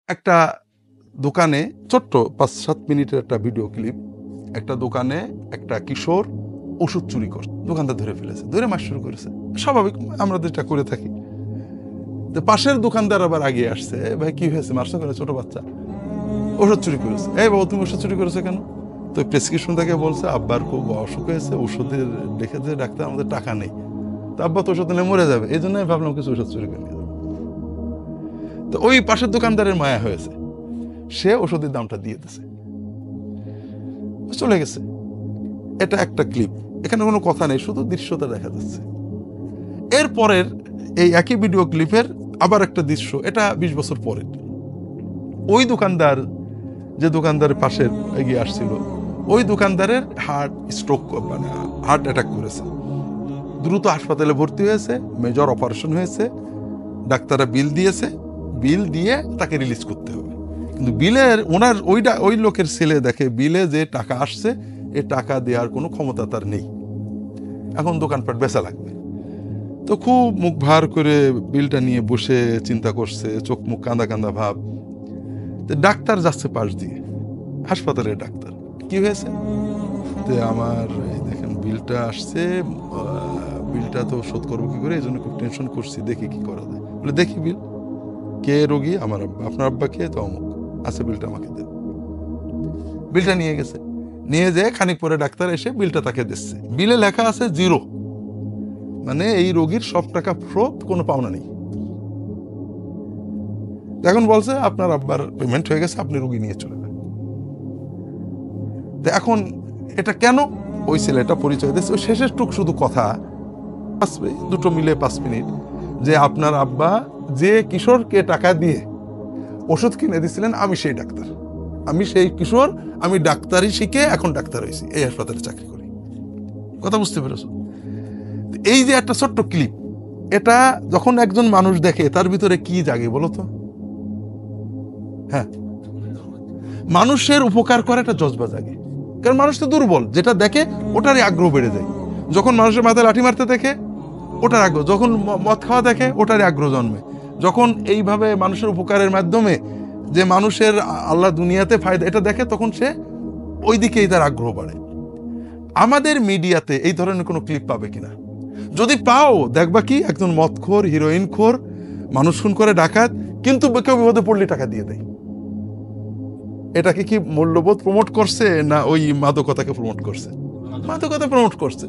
একটা দোকানে ছোট্ট ৫-৭ মিনিটের একটা ভিডিও ক্লিপ। একটা দোকানে একটা কিশোর ওষুধ চুরি করছে, দোকানদার ধরে ফেলেছে, ধরে মাস শুরু করেছে। স্বাভাবিক, আমরা যেটা করে থাকি। তো পাশের দোকানদার আবার আগে আসছে, ভাই কি হয়েছে, মারছো কেন, ছোট বাচ্চা ওষুধ চুরি করেছে। এই বাবু, তুমি ওষুধ চুরি করেছো কেন? তো প্রেসক্রিপশন থেকে বলছে আব্বার খুব অসুখ হয়েছে, ওষুধের দেখেছে ডাক্তার, আমাদের টাকা নেই, তো আব্বা তো ওষুধ নিয়ে মরে যাবে, এই জন্য আমি ভাবলাম কিছু ওষুধ চুরি করে নিয়ে যাবো। তো ওই পাশের দোকানদারের মায়া হয়েছে, সে ওষুধের দামটা দিয়ে দিয়েছে, চলে গেছে। এটা একটা ক্লিপ, এখানে কোনো কথা নেই, শুধু দৃশ্যটা দেখা যাচ্ছে। এরপরের এই একই ভিডিও ক্লিপের আবার একটা দৃশ্য, এটা ২০ বছর পরে। ওই দোকানদার, যে দোকানদারের পাশের এগিয়ে আসছিল, ওই দোকানদারের হার্ট অ্যাটাক করেছে, দ্রুত হাসপাতালে ভর্তি হয়েছে, মেজর অপারেশন হয়েছে, ডাক্তাররা বিল দিয়েছে, বিল দিয়ে তাকে রিলিজ করতে হবে। কিন্তু বিলের ওনার ওই লোকের ছেলে দেখে বিলে যে টাকা আসছে, এ টাকা দেওয়ার কোনো ক্ষমতা তার নেই, এখন দোকানপাট বেচা লাগবে। তো খুব মুখ ভার করে বিলটা নিয়ে বসে চিন্তা করছে, চোখ মুখ কান্দা কান্দা ভাব। তো ডাক্তার যাচ্ছে পাশ দিয়ে, হাসপাতালের ডাক্তার, কি হয়েছে? তো আমার এই দেখেন বিলটা আসছে, বিলটা তো শোধ করবো কি করে, এই জন্য খুব টেনশন করছি, দেখি কি করা যায়। বলে দেখি বিল, কে রোগী? আমার আব্বা। আপনার আব্বা কে? তো অমুক। আচ্ছা, বিলটা আমাকে দেন। বিলটা নিয়ে গেছে, নিয়ে যেয়ে খানিক পরে ডাক্তার এসে বিলটা তাকে দিচ্ছে। বিলে লেখা আছে 0, মানে এই রোগীর সব টাকা ফেরত, কোনো পাওনা নেই। এখন বলছে আপনার আব্বার পেমেন্ট হয়ে গেছে, আপনি রোগী নিয়ে চলে যান। এখন এটা কেন? ওই ছেলেটা পরিচয় দিচ্ছে, ওই শেষের টুক শুধু কথা, দুটো মিলে 5 মিনিট, যে আপনার আব্বা যে কিশোরকে টাকা দিয়ে ওষুধ কিনে দিছিলেন, আমি সেই ডাক্তার, আমি সেই কিশোর, আমি ডাক্তারি শিখে এখন ডাক্তার হয়েছি, এই হাসপাতালে চাকরি করি। কথা বুঝতে পেরেছো? এই যে একটা ছোট্ট ক্লিপ, এটা যখন একজন মানুষ দেখে, তার ভিতরে কি জাগে বলো তো? হ্যাঁ, মানুষের উপকার করে একটা জজবা জাগে, কারণ মানুষ তো দুর্বল, যেটা দেখে ওটারই আগ্রহ বেড়ে যায়। যখন মানুষের মাথায় লাঠি মারতে দেখে, ওটার আগ্রহ, যখন মদ খাওয়া দেখে, ওটারই আগ্রহ জন্মে। যখন এইভাবে মানুষের উপকারের মাধ্যমে যে মানুষের আল্লাহ দুনিয়াতে ফায়দা, এটা দেখে, তখন সে ওই দিকেই তার আগ্রহ বাড়ে। আমাদের মিডিয়াতে এই ধরনের কোনো ক্লিপ পাবে কিনা? যদি পাও, দেখবা কি একজন মদখোর, হিরোইনখোর, মানুষ খুন করে, ডাকাত, কিন্তু কেউ বিপদে পড়লে টাকা দিয়ে দেয়। এটাকে কি মূল্যবোধ প্রমোট করছে, না ওই মাদকতাকে প্রমোট করছে? মাদকতা প্রমোট করছে।